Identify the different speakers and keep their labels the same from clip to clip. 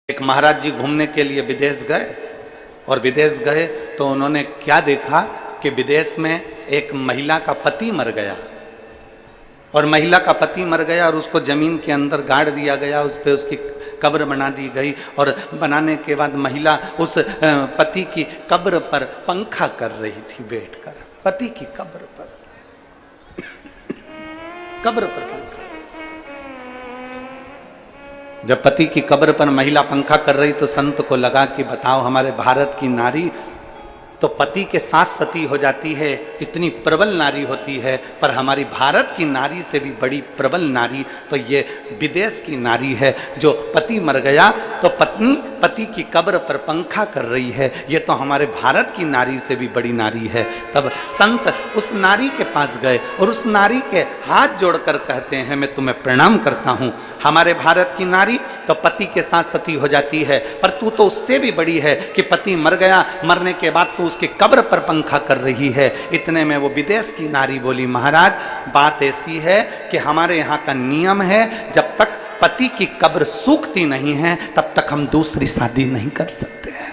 Speaker 1: एक महाराज जी घूमने के लिए विदेश गए और विदेश गए तो उन्होंने क्या देखा कि विदेश में एक महिला का पति मर गया और महिला का पति मर गया और उसको जमीन के अंदर गाड़ दिया गया, उस पर उसकी कब्र बना दी गई और बनाने के बाद महिला उस पति की कब्र पर पंखा कर रही थी बैठकर, पति की कब्र पर पंखा। जब पति की कब्र पर महिला पंखा कर रही तो संत को लगा कि बताओ हमारे भारत की नारी तो पति के साथ सती हो जाती है, इतनी प्रबल नारी होती है, पर हमारी भारत की नारी से भी बड़ी प्रबल नारी तो ये विदेश की नारी है जो पति मर गया तो पत्नी पति की कब्र पर पंखा कर रही है, ये तो हमारे भारत की नारी से भी बड़ी नारी है। तब संत उस नारी के पास गए और उस नारी के हाथ जोड़कर कहते हैं मैं तुम्हें प्रणाम करता हूँ, हमारे भारत की नारी तो पति के साथ सती हो जाती है, पर तू तो उससे भी बड़ी है कि पति मर गया, मरने के बाद तू उसकी कब्र पर पंखा कर रही है। इतने में वो विदेश की नारी बोली महाराज बात ऐसी है कि हमारे यहाँ का नियम है जब तक पति की कब्र सूखती नहीं है तब तक हम दूसरी शादी नहीं कर सकते हैं।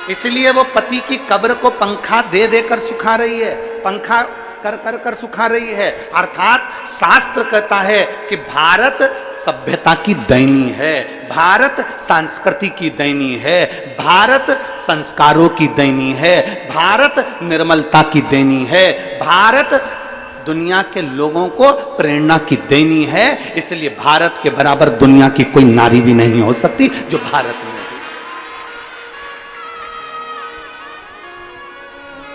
Speaker 1: इसलिए वो पति की कब्र को पंखा दे देकर सुखा रही है, पंखा कर सुखा रही है। अर्थात शास्त्र कहता है कि भारत सभ्यता की दैनी है, भारत संस्कृति की दैनी है, भारत संस्कारों की दैनी है, भारत निर्मलता की दैनी है, भारत दुनिया के लोगों को प्रेरणा की देनी है। इसलिए भारत के बराबर दुनिया की कोई नारी भी नहीं हो सकती जो भारत में